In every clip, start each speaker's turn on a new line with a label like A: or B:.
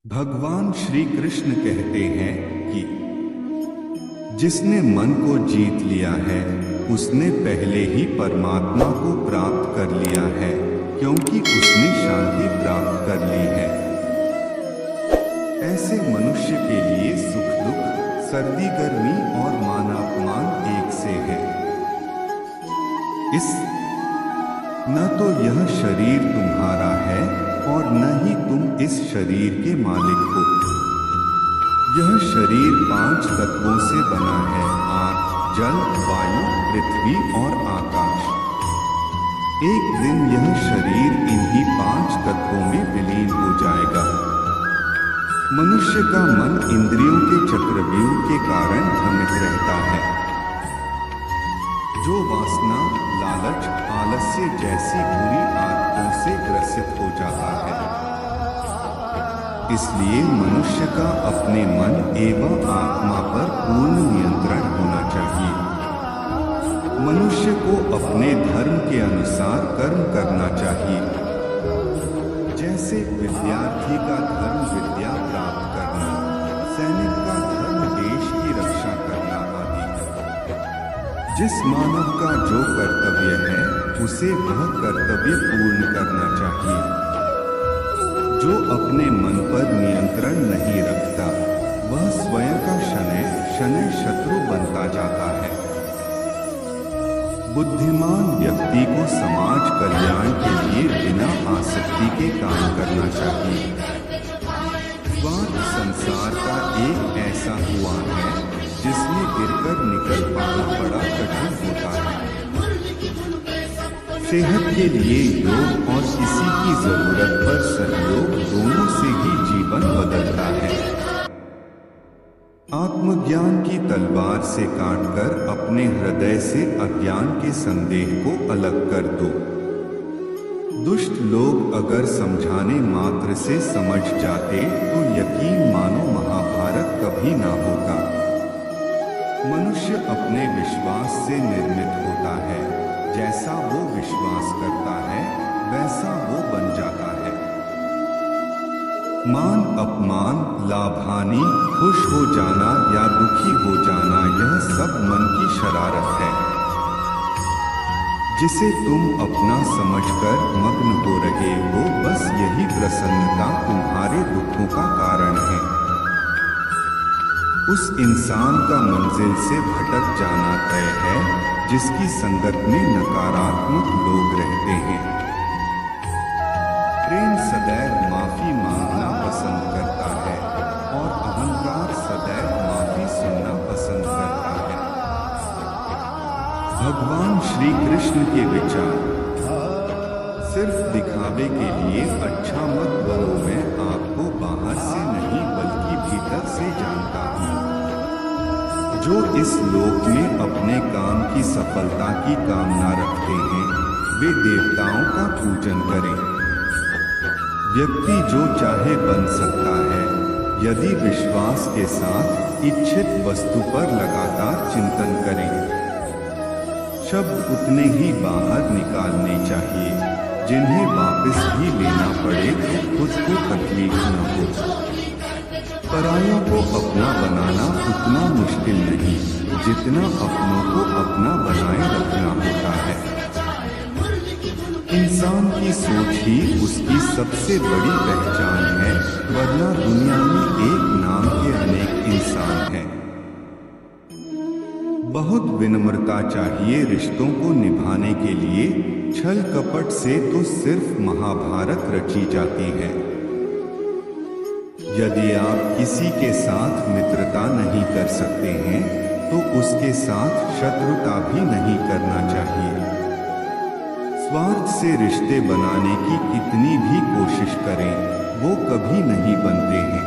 A: भगवान श्री कृष्ण कहते हैं कि जिसने मन को जीत लिया है उसने पहले ही परमात्मा को प्राप्त कर लिया है, क्योंकि उसने शांति प्राप्त कर ली है। ऐसे मनुष्य के लिए सुख दुख, सर्दी गर्मी और मान अपमान एक से है। न तो यह शरीर तुम्हारा है और न ही तुम इस शरीर के मालिक हो। यह शरीर 5 तत्वों से बना है: आग, जल, वायु, पृथ्वी और आकाश। एक दिन यह शरीर इन्हीं 5 तत्वों में विलीन हो जाएगा। मनुष्य का मन इंद्रियों के चक्रव्यूह के कारण भ्रमित रहता है। जो वासना, लालच, आलस्य जैसी बुरी आदतों से ग्रसित हो जाता है। इसलिए मनुष्य का अपने मन एवं आत्मा पर पूर्ण नियंत्रण होना चाहिए। मनुष्य को अपने धर्म के अनुसार कर्म करना चाहिए। जैसे विद्यार्थी का धर्म विद्या प्राप्त करना, सैनिक का धर्म देश की रक्षा करना आदि। जिस मानव का जो कर्तव्य है उसे वह कर्तव्य पूर्ण करना चाहिए। जो अपने मन पर नियंत्रण नहीं रखता वह स्वयं का शनैः शत्रु बनता जाता है। बुद्धिमान व्यक्ति को समाज कल्याण के लिए बिना आसक्ति के काम करना चाहिए। स्वार्थ संसार का एक ऐसा हुआ है जिसमें गिरकर निकल पाना बड़ा कठिन होता है। सेहत के लिए योग और किसी की जरूरत पर सहयोग दोनों से ही जीवन बदलता है। आत्मज्ञान की तलवार से काटकर अपने हृदय से अज्ञान के संदेह को अलग कर दो। दुष्ट लोग अगर समझाने मात्र से समझ जाते तो यकीन मानो महाभारत कभी ना होता। मनुष्य अपने विश्वास से निर्मित होता है। जैसा वो विश्वास करता है वैसा वो बन जाता है। मान अपमान, लाभ हानि, खुश हो जाना या दुखी हो जाना, यह सब मन की शरारत है जिसे तुम अपना समझकर मग्न हो रहे हो। बस यही प्रसन्नता तुम्हारे दुखों का कारण है। उस इंसान का मंजिल से भटक जाना तय है जिसकी संगत में नकारात्मक लोग रहते हैं। प्रेम सदैव माफी मांगना पसंद करता है और अहंकार सदैव माफी सुनना पसंद करता है। भगवान श्री कृष्ण के विचार: सिर्फ दिखावे के लिए अच्छा मत बनो, मैं आपको बाहर से नहीं बल्कि भीतर से जानता हूँ। जो इस लोक में अपने काम की सफलता की कामना रखते हैं वे देवताओं का पूजन करें। व्यक्ति जो चाहे बन सकता है यदि विश्वास के साथ इच्छित वस्तु पर लगातार चिंतन करें। शब्द उतने ही बाहर निकालने चाहिए जिन्हें वापस भी लेना पड़े तो खुद को तकलीफ न हो। परायों को अपना बनाना उतना मुश्किल नहीं जितना अपनों को अपना बनाए रखना होता है। इंसान की सोच ही उसकी सबसे बड़ी पहचान है, वरना दुनिया में एक नाम के अनेक इंसान हैं। बहुत विनम्रता चाहिए रिश्तों को निभाने के लिए। छल कपट से तो सिर्फ महाभारत रची जाती है। यदि आप किसी के साथ मित्रता नहीं कर सकते हैं तो उसके साथ शत्रुता भी नहीं करना चाहिए। स्वार्थ से रिश्ते बनाने की कितनी भी कोशिश करें वो कभी नहीं बनते हैं।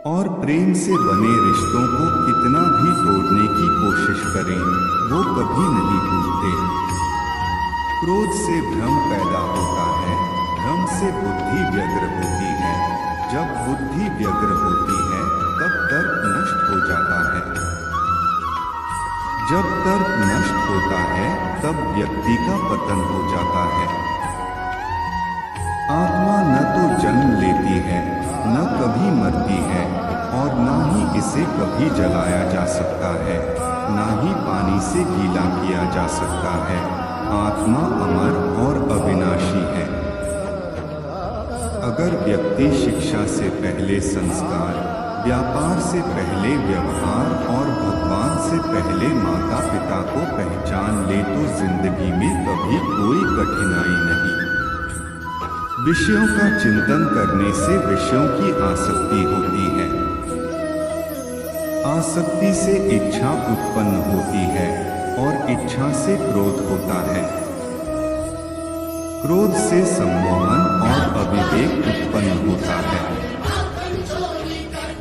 A: और प्रेम से बने रिश्तों को कितना भी तोड़ने की कोशिश करें वो कभी नहीं टूटते। क्रोध से भ्रम पैदा होता है, भ्रम से बुद्धि व्यग्र होती है, जब बुद्धि व्यग्र होती है तब तर्क नष्ट हो जाता है। जब तर्क नष्ट होता है तब व्यक्ति का पतन हो जाता है। आत्मा न तो जन्म लेती है, न कभी मरती है, और न ही इसे कभी जलाया जा सकता है, न ही पानी से गीला किया जा सकता है। आत्मा अमर और अविनाशी है। अगर व्यक्ति शिक्षा से पहले संस्कार, व्यापार से पहले व्यवहार और भगवान से पहले माता पिता को पहचान ले तो जिंदगी में कभी कोई कठिनाई नहीं। विषयों का चिंतन करने से विषयों की आसक्ति होती है। आसक्ति से इच्छा उत्पन्न होती है और इच्छा से क्रोध होता है। क्रोध से सम्मोहन और अविवेक उत्पन्न होता है।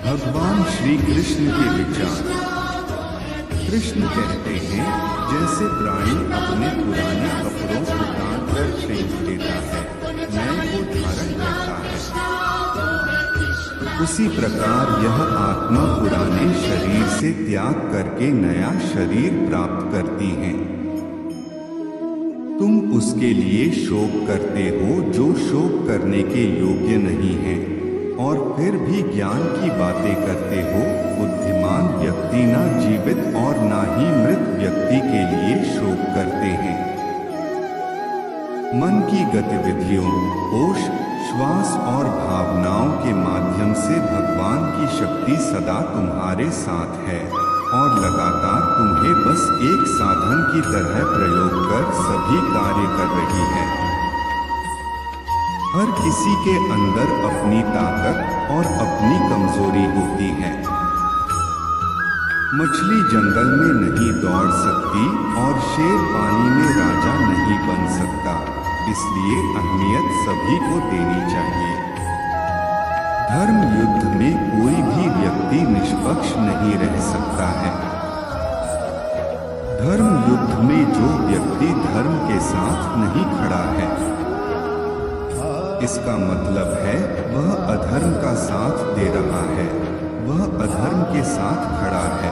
A: भगवान श्री कृष्ण के विचार। कृष्ण कहते हैं, जैसे प्राणी अपने पुराने कपड़ों को उतार कर फेंक देता है, नए को धारण करता है, उसी प्रकार यह आत्मा पुराने शरीर से त्याग करके नया शरीर प्राप्त करती है। तुम उसके लिए शोक करते हो जो शोक करने के योग्य नहीं है, और फिर भी ज्ञान की बातें करते हो। बुद्धिमान व्यक्ति न जीवित और न ही मृत व्यक्ति के लिए शोक करते हैं। मन की गतिविधियों, होश, श्वास और भावनाओं के माध्यम से भगवान की शक्ति सदा तुम्हारे साथ है और लगातार तुम्हें बस एक साधन की तरह प्रयोग कर सभी कार्य कर रही है। हर किसी के अंदर अपनी ताकत और अपनी कमजोरी होती है। मछली जंगल में नहीं दौड़ सकती और शेर पानी में राजा नहीं बन सकता, इसलिए अहमियत सभी को देनी चाहिए। धर्म युद्ध में कोई भी व्यक्ति निष्पक्ष नहीं रह सकता है। धर्म युद्ध में जो व्यक्ति धर्म के साथ नहीं खड़ा है, इसका मतलब है वह अधर्म का साथ दे रहा है, वह अधर्म के साथ खड़ा है।